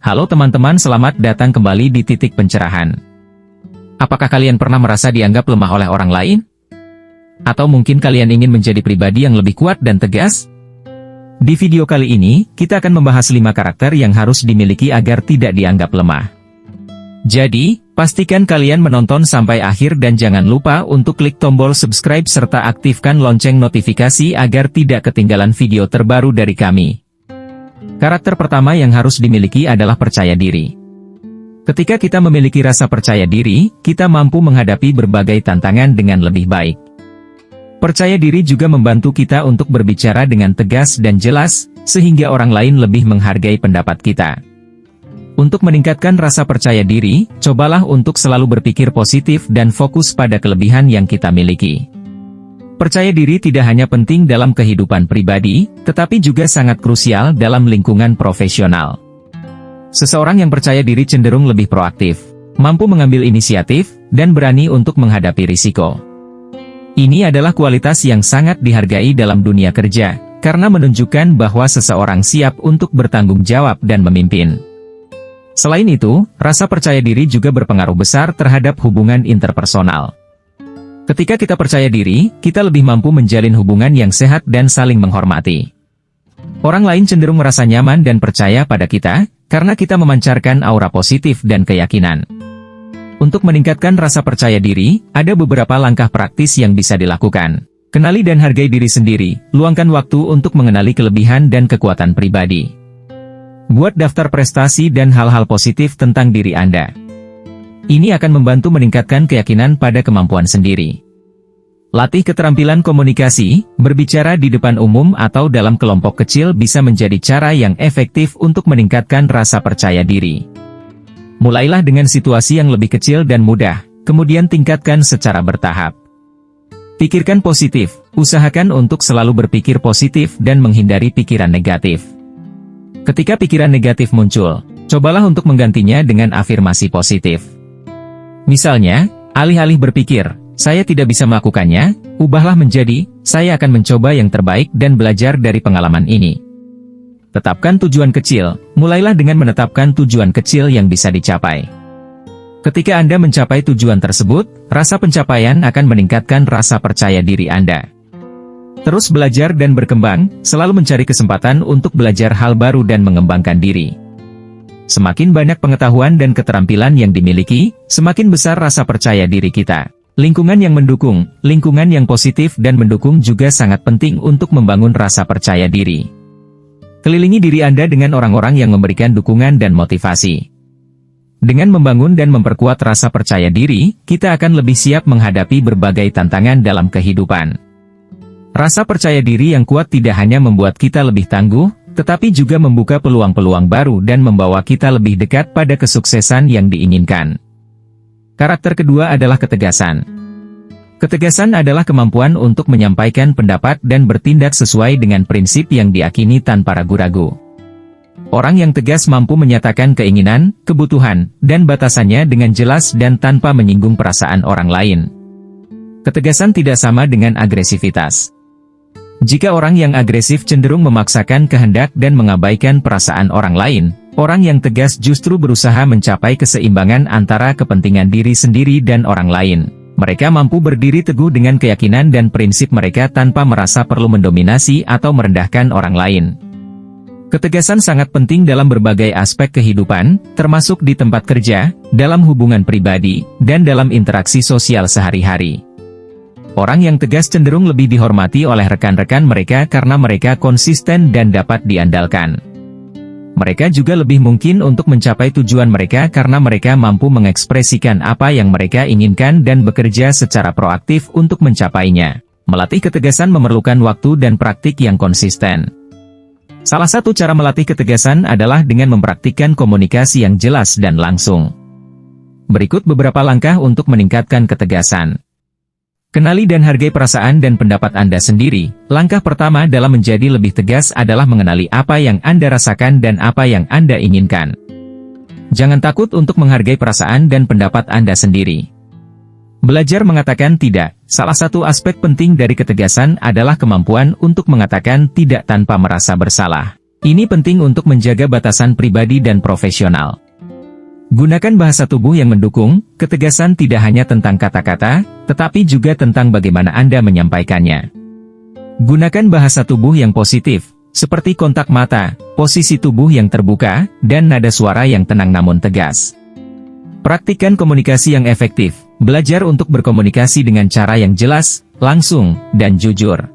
Halo teman-teman, selamat datang kembali di Titik Pencerahan. Apakah kalian pernah merasa dianggap lemah oleh orang lain? Atau mungkin kalian ingin menjadi pribadi yang lebih kuat dan tegas? Di video kali ini, kita akan membahas 5 karakter yang harus dimiliki agar tidak dianggap lemah. Jadi, pastikan kalian menonton sampai akhir dan jangan lupa untuk klik tombol subscribe serta aktifkan lonceng notifikasi agar tidak ketinggalan video terbaru dari kami. Karakter pertama yang harus dimiliki adalah percaya diri. Ketika kita memiliki rasa percaya diri, kita mampu menghadapi berbagai tantangan dengan lebih baik. Percaya diri juga membantu kita untuk berbicara dengan tegas dan jelas, sehingga orang lain lebih menghargai pendapat kita. Untuk meningkatkan rasa percaya diri, cobalah untuk selalu berpikir positif dan fokus pada kelebihan yang kita miliki. Percaya diri tidak hanya penting dalam kehidupan pribadi, tetapi juga sangat krusial dalam lingkungan profesional. Seseorang yang percaya diri cenderung lebih proaktif, mampu mengambil inisiatif, dan berani untuk menghadapi risiko. Ini adalah kualitas yang sangat dihargai dalam dunia kerja, karena menunjukkan bahwa seseorang siap untuk bertanggung jawab dan memimpin. Selain itu, rasa percaya diri juga berpengaruh besar terhadap hubungan interpersonal. Ketika kita percaya diri, kita lebih mampu menjalin hubungan yang sehat dan saling menghormati. Orang lain cenderung merasa nyaman dan percaya pada kita, karena kita memancarkan aura positif dan keyakinan. Untuk meningkatkan rasa percaya diri, ada beberapa langkah praktis yang bisa dilakukan. Kenali dan hargai diri sendiri, luangkan waktu untuk mengenali kelebihan dan kekuatan pribadi. Buat daftar prestasi dan hal-hal positif tentang diri Anda. Ini akan membantu meningkatkan keyakinan pada kemampuan sendiri. Latih keterampilan komunikasi, berbicara di depan umum atau dalam kelompok kecil bisa menjadi cara yang efektif untuk meningkatkan rasa percaya diri. Mulailah dengan situasi yang lebih kecil dan mudah, kemudian tingkatkan secara bertahap. Pikirkan positif, usahakan untuk selalu berpikir positif dan menghindari pikiran negatif. Ketika pikiran negatif muncul, cobalah untuk menggantinya dengan afirmasi positif. Misalnya, alih-alih berpikir, saya tidak bisa melakukannya, ubahlah menjadi, saya akan mencoba yang terbaik dan belajar dari pengalaman ini. Tetapkan tujuan kecil, mulailah dengan menetapkan tujuan kecil yang bisa dicapai. Ketika Anda mencapai tujuan tersebut, rasa pencapaian akan meningkatkan rasa percaya diri Anda. Terus belajar dan berkembang, selalu mencari kesempatan untuk belajar hal baru dan mengembangkan diri. Semakin banyak pengetahuan dan keterampilan yang dimiliki, semakin besar rasa percaya diri kita. Lingkungan yang mendukung, lingkungan yang positif dan mendukung juga sangat penting untuk membangun rasa percaya diri. Kelilingi diri Anda dengan orang-orang yang memberikan dukungan dan motivasi. Dengan membangun dan memperkuat rasa percaya diri, kita akan lebih siap menghadapi berbagai tantangan dalam kehidupan. Rasa percaya diri yang kuat tidak hanya membuat kita lebih tangguh, tetapi juga membuka peluang-peluang baru dan membawa kita lebih dekat pada kesuksesan yang diinginkan. Karakter kedua adalah ketegasan. Ketegasan adalah kemampuan untuk menyampaikan pendapat dan bertindak sesuai dengan prinsip yang diyakini tanpa ragu-ragu. Orang yang tegas mampu menyatakan keinginan, kebutuhan, dan batasannya dengan jelas dan tanpa menyinggung perasaan orang lain. Ketegasan tidak sama dengan agresivitas. Jika orang yang agresif cenderung memaksakan kehendak dan mengabaikan perasaan orang lain, orang yang tegas justru berusaha mencapai keseimbangan antara kepentingan diri sendiri dan orang lain. Mereka mampu berdiri teguh dengan keyakinan dan prinsip mereka tanpa merasa perlu mendominasi atau merendahkan orang lain. Ketegasan sangat penting dalam berbagai aspek kehidupan, termasuk di tempat kerja, dalam hubungan pribadi, dan dalam interaksi sosial sehari-hari. Orang yang tegas cenderung lebih dihormati oleh rekan-rekan mereka karena mereka konsisten dan dapat diandalkan. Mereka juga lebih mungkin untuk mencapai tujuan mereka karena mereka mampu mengekspresikan apa yang mereka inginkan dan bekerja secara proaktif untuk mencapainya. Melatih ketegasan memerlukan waktu dan praktik yang konsisten. Salah satu cara melatih ketegasan adalah dengan mempraktikkan komunikasi yang jelas dan langsung. Berikut beberapa langkah untuk meningkatkan ketegasan. Kenali dan hargai perasaan dan pendapat Anda sendiri. Langkah pertama dalam menjadi lebih tegas adalah mengenali apa yang Anda rasakan dan apa yang Anda inginkan. Jangan takut untuk menghargai perasaan dan pendapat Anda sendiri. Belajar mengatakan tidak. Salah satu aspek penting dari ketegasan adalah kemampuan untuk mengatakan tidak tanpa merasa bersalah. Ini penting untuk menjaga batasan pribadi dan profesional. Gunakan bahasa tubuh yang mendukung. Ketegasan tidak hanya tentang kata-kata, tetapi juga tentang bagaimana Anda menyampaikannya. Gunakan bahasa tubuh yang positif, seperti kontak mata, posisi tubuh yang terbuka, dan nada suara yang tenang namun tegas. Praktikkan komunikasi yang efektif. Belajar untuk berkomunikasi dengan cara yang jelas, langsung, dan jujur.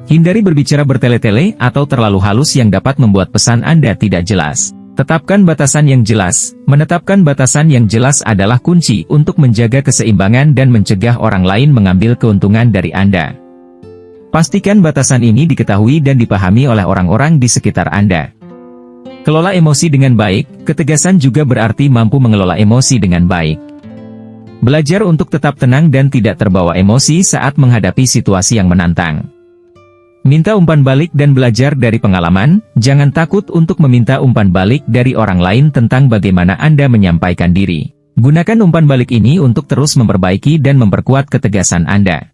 Hindari berbicara bertele-tele atau terlalu halus yang dapat membuat pesan Anda tidak jelas. Tetapkan batasan yang jelas. Menetapkan batasan yang jelas adalah kunci untuk menjaga keseimbangan dan mencegah orang lain mengambil keuntungan dari Anda. Pastikan batasan ini diketahui dan dipahami oleh orang-orang di sekitar Anda. Kelola emosi dengan baik. Ketegasan juga berarti mampu mengelola emosi dengan baik. Belajar untuk tetap tenang dan tidak terbawa emosi saat menghadapi situasi yang menantang. Minta umpan balik dan belajar dari pengalaman. Jangan takut untuk meminta umpan balik dari orang lain tentang bagaimana Anda menyampaikan diri. Gunakan umpan balik ini untuk terus memperbaiki dan memperkuat ketegasan Anda.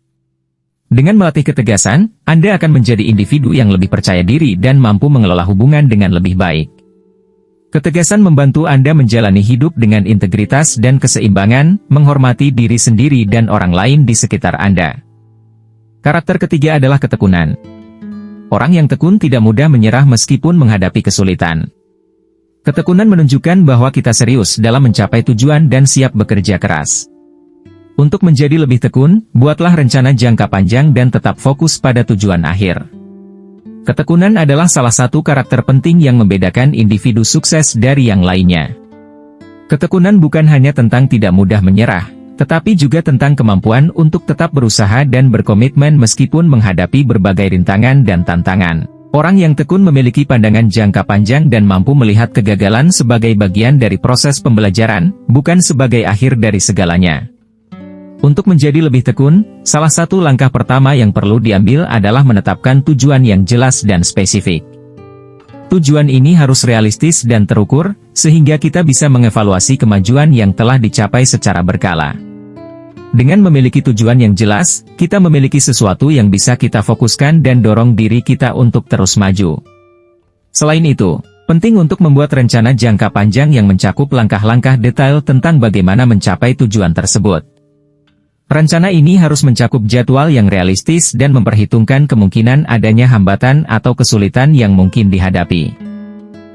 Dengan melatih ketegasan, Anda akan menjadi individu yang lebih percaya diri dan mampu mengelola hubungan dengan lebih baik. Ketegasan membantu Anda menjalani hidup dengan integritas dan keseimbangan, menghormati diri sendiri dan orang lain di sekitar Anda. Karakter ketiga adalah ketekunan. Orang yang tekun tidak mudah menyerah meskipun menghadapi kesulitan. Ketekunan menunjukkan bahwa kita serius dalam mencapai tujuan dan siap bekerja keras. Untuk menjadi lebih tekun, buatlah rencana jangka panjang dan tetap fokus pada tujuan akhir. Ketekunan adalah salah satu karakter penting yang membedakan individu sukses dari yang lainnya. Ketekunan bukan hanya tentang tidak mudah menyerah, tetapi juga tentang kemampuan untuk tetap berusaha dan berkomitmen meskipun menghadapi berbagai rintangan dan tantangan. Orang yang tekun memiliki pandangan jangka panjang dan mampu melihat kegagalan sebagai bagian dari proses pembelajaran, bukan sebagai akhir dari segalanya. Untuk menjadi lebih tekun, salah satu langkah pertama yang perlu diambil adalah menetapkan tujuan yang jelas dan spesifik. Tujuan ini harus realistis dan terukur, sehingga kita bisa mengevaluasi kemajuan yang telah dicapai secara berkala. Dengan memiliki tujuan yang jelas, kita memiliki sesuatu yang bisa kita fokuskan dan dorong diri kita untuk terus maju. Selain itu, penting untuk membuat rencana jangka panjang yang mencakup langkah-langkah detail tentang bagaimana mencapai tujuan tersebut. Rencana ini harus mencakup jadwal yang realistis dan memperhitungkan kemungkinan adanya hambatan atau kesulitan yang mungkin dihadapi.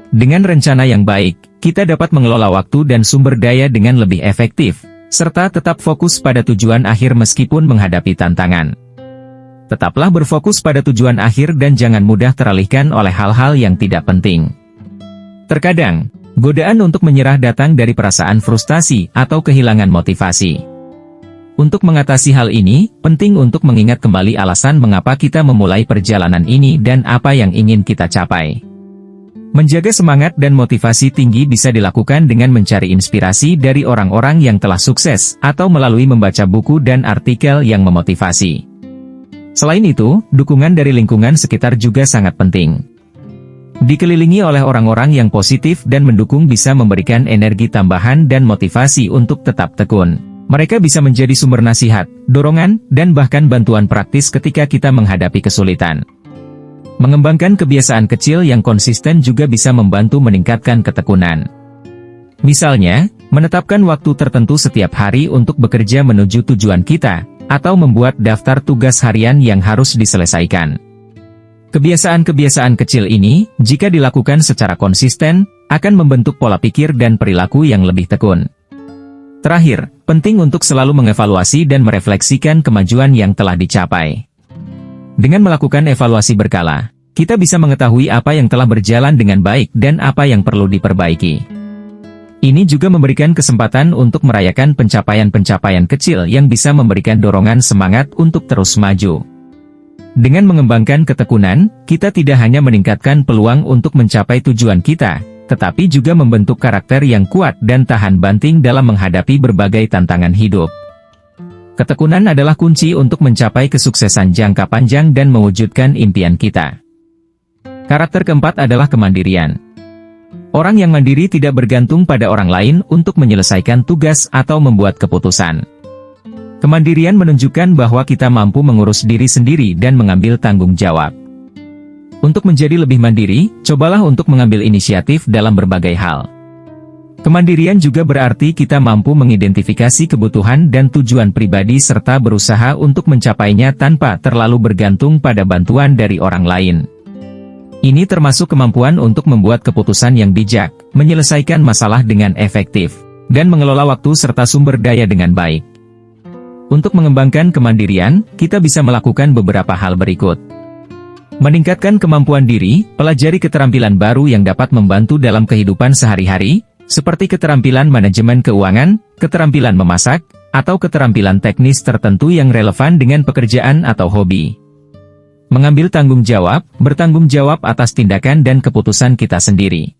Dengan rencana yang baik, kita dapat mengelola waktu dan sumber daya dengan lebih efektif, serta tetap fokus pada tujuan akhir meskipun menghadapi tantangan. Tetaplah berfokus pada tujuan akhir dan jangan mudah teralihkan oleh hal-hal yang tidak penting. Terkadang, godaan untuk menyerah datang dari perasaan frustasi atau kehilangan motivasi. Untuk mengatasi hal ini, penting untuk mengingat kembali alasan mengapa kita memulai perjalanan ini dan apa yang ingin kita capai. Menjaga semangat dan motivasi tinggi bisa dilakukan dengan mencari inspirasi dari orang-orang yang telah sukses, atau melalui membaca buku dan artikel yang memotivasi. Selain itu, dukungan dari lingkungan sekitar juga sangat penting. Dikelilingi oleh orang-orang yang positif dan mendukung bisa memberikan energi tambahan dan motivasi untuk tetap tekun. Mereka bisa menjadi sumber nasihat, dorongan, dan bahkan bantuan praktis ketika kita menghadapi kesulitan. Mengembangkan kebiasaan kecil yang konsisten juga bisa membantu meningkatkan ketekunan. Misalnya, menetapkan waktu tertentu setiap hari untuk bekerja menuju tujuan kita, atau membuat daftar tugas harian yang harus diselesaikan. Kebiasaan-kebiasaan kecil ini, jika dilakukan secara konsisten, akan membentuk pola pikir dan perilaku yang lebih tekun. Terakhir, penting untuk selalu mengevaluasi dan merefleksikan kemajuan yang telah dicapai. Dengan melakukan evaluasi berkala, kita bisa mengetahui apa yang telah berjalan dengan baik dan apa yang perlu diperbaiki. Ini juga memberikan kesempatan untuk merayakan pencapaian-pencapaian kecil yang bisa memberikan dorongan semangat untuk terus maju. Dengan mengembangkan ketekunan, kita tidak hanya meningkatkan peluang untuk mencapai tujuan kita, tetapi juga membentuk karakter yang kuat dan tahan banting dalam menghadapi berbagai tantangan hidup. Ketekunan adalah kunci untuk mencapai kesuksesan jangka panjang dan mewujudkan impian kita. Karakter keempat adalah kemandirian. Orang yang mandiri tidak bergantung pada orang lain untuk menyelesaikan tugas atau membuat keputusan. Kemandirian menunjukkan bahwa kita mampu mengurus diri sendiri dan mengambil tanggung jawab. Untuk menjadi lebih mandiri, cobalah untuk mengambil inisiatif dalam berbagai hal. Kemandirian juga berarti kita mampu mengidentifikasi kebutuhan dan tujuan pribadi serta berusaha untuk mencapainya tanpa terlalu bergantung pada bantuan dari orang lain. Ini termasuk kemampuan untuk membuat keputusan yang bijak, menyelesaikan masalah dengan efektif, dan mengelola waktu serta sumber daya dengan baik. Untuk mengembangkan kemandirian, kita bisa melakukan beberapa hal berikut. Meningkatkan kemampuan diri, pelajari keterampilan baru yang dapat membantu dalam kehidupan sehari-hari, seperti keterampilan manajemen keuangan, keterampilan memasak, atau keterampilan teknis tertentu yang relevan dengan pekerjaan atau hobi. Mengambil tanggung jawab, bertanggung jawab atas tindakan dan keputusan kita sendiri.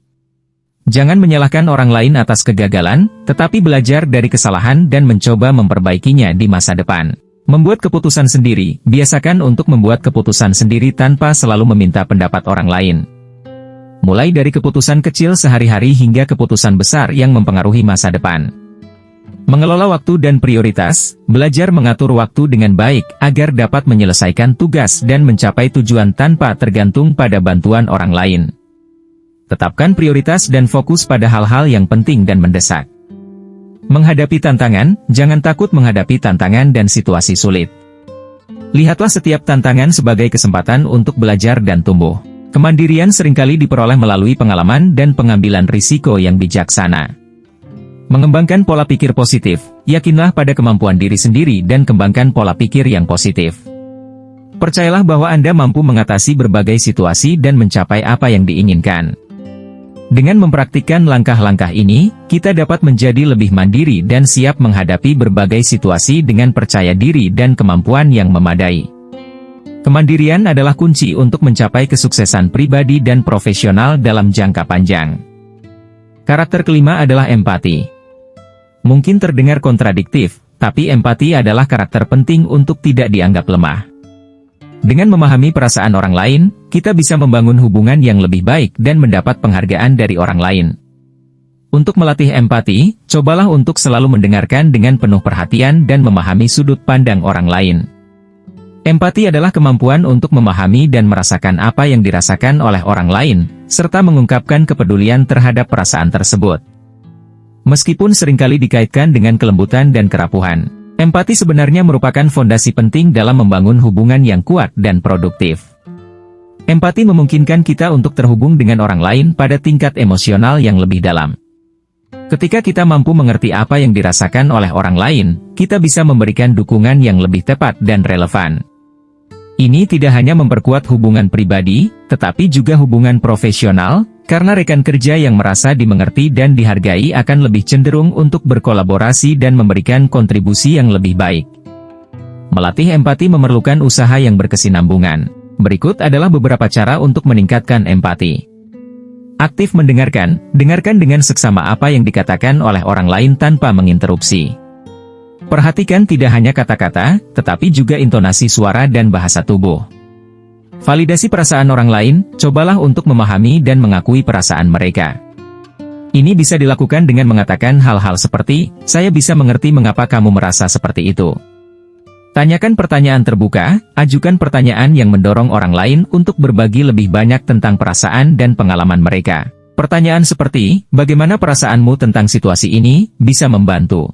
Jangan menyalahkan orang lain atas kegagalan, tetapi belajar dari kesalahan dan mencoba memperbaikinya di masa depan. Membuat keputusan sendiri, biasakan untuk membuat keputusan sendiri tanpa selalu meminta pendapat orang lain. Mulai dari keputusan kecil sehari-hari hingga keputusan besar yang mempengaruhi masa depan. Mengelola waktu dan prioritas, belajar mengatur waktu dengan baik agar dapat menyelesaikan tugas dan mencapai tujuan tanpa tergantung pada bantuan orang lain. Tetapkan prioritas dan fokus pada hal-hal yang penting dan mendesak. Menghadapi tantangan, jangan takut menghadapi tantangan dan situasi sulit. Lihatlah setiap tantangan sebagai kesempatan untuk belajar dan tumbuh. Kemandirian seringkali diperoleh melalui pengalaman dan pengambilan risiko yang bijaksana. Mengembangkan pola pikir positif, yakinlah pada kemampuan diri sendiri dan kembangkan pola pikir yang positif. Percayalah bahwa Anda mampu mengatasi berbagai situasi dan mencapai apa yang diinginkan. Dengan mempraktikkan langkah-langkah ini, kita dapat menjadi lebih mandiri dan siap menghadapi berbagai situasi dengan percaya diri dan kemampuan yang memadai. Kemandirian adalah kunci untuk mencapai kesuksesan pribadi dan profesional dalam jangka panjang. Karakter kelima adalah empati. Mungkin terdengar kontradiktif, tapi empati adalah karakter penting untuk tidak dianggap lemah. Dengan memahami perasaan orang lain, kita bisa membangun hubungan yang lebih baik dan mendapat penghargaan dari orang lain. Untuk melatih empati, cobalah untuk selalu mendengarkan dengan penuh perhatian dan memahami sudut pandang orang lain. Empati adalah kemampuan untuk memahami dan merasakan apa yang dirasakan oleh orang lain, serta mengungkapkan kepedulian terhadap perasaan tersebut. Meskipun seringkali dikaitkan dengan kelembutan dan kerapuhan, empati sebenarnya merupakan fondasi penting dalam membangun hubungan yang kuat dan produktif. Empati memungkinkan kita untuk terhubung dengan orang lain pada tingkat emosional yang lebih dalam. Ketika kita mampu mengerti apa yang dirasakan oleh orang lain, kita bisa memberikan dukungan yang lebih tepat dan relevan. Ini tidak hanya memperkuat hubungan pribadi, tetapi juga hubungan profesional, karena rekan kerja yang merasa dimengerti dan dihargai akan lebih cenderung untuk berkolaborasi dan memberikan kontribusi yang lebih baik. Melatih empati memerlukan usaha yang berkesinambungan. Berikut adalah beberapa cara untuk meningkatkan empati. Aktif mendengarkan, dengarkan dengan seksama apa yang dikatakan oleh orang lain tanpa menginterupsi. Perhatikan tidak hanya kata-kata, tetapi juga intonasi suara dan bahasa tubuh. Validasi perasaan orang lain, cobalah untuk memahami dan mengakui perasaan mereka. Ini bisa dilakukan dengan mengatakan hal-hal seperti, "Saya bisa mengerti mengapa kamu merasa seperti itu." Tanyakan pertanyaan terbuka, ajukan pertanyaan yang mendorong orang lain untuk berbagi lebih banyak tentang perasaan dan pengalaman mereka. Pertanyaan seperti, "Bagaimana perasaanmu tentang situasi ini?" bisa membantu.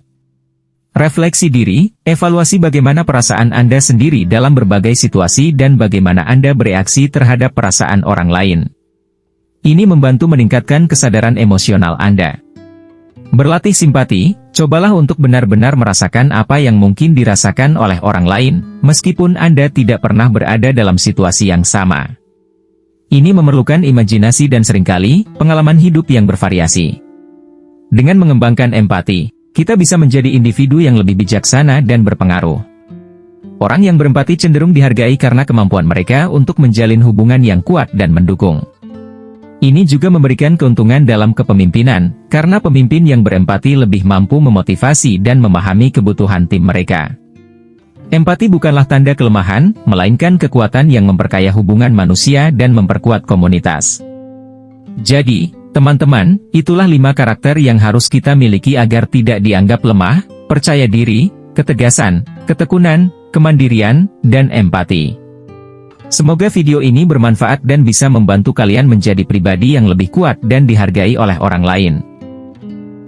Refleksi diri, evaluasi bagaimana perasaan Anda sendiri dalam berbagai situasi dan bagaimana Anda bereaksi terhadap perasaan orang lain. Ini membantu meningkatkan kesadaran emosional Anda. Berlatih simpati, cobalah untuk benar-benar merasakan apa yang mungkin dirasakan oleh orang lain, meskipun Anda tidak pernah berada dalam situasi yang sama. Ini memerlukan imajinasi dan seringkali, pengalaman hidup yang bervariasi. Dengan mengembangkan empati, kita bisa menjadi individu yang lebih bijaksana dan berpengaruh. Orang yang berempati cenderung dihargai karena kemampuan mereka untuk menjalin hubungan yang kuat dan mendukung. Ini juga memberikan keuntungan dalam kepemimpinan, karena pemimpin yang berempati lebih mampu memotivasi dan memahami kebutuhan tim mereka. Empati bukanlah tanda kelemahan, melainkan kekuatan yang memperkaya hubungan manusia dan memperkuat komunitas. Jadi, teman-teman, itulah 5 karakter yang harus kita miliki agar tidak dianggap lemah: percaya diri, ketegasan, ketekunan, kemandirian, dan empati. Semoga video ini bermanfaat dan bisa membantu kalian menjadi pribadi yang lebih kuat dan dihargai oleh orang lain.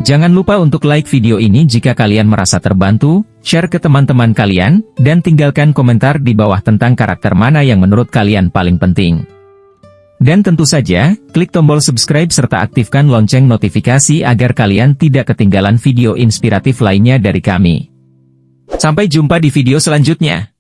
Jangan lupa untuk like video ini jika kalian merasa terbantu, share ke teman-teman kalian, dan tinggalkan komentar di bawah tentang karakter mana yang menurut kalian paling penting. Dan tentu saja, klik tombol subscribe serta aktifkan lonceng notifikasi agar kalian tidak ketinggalan video inspiratif lainnya dari kami. Sampai jumpa di video selanjutnya.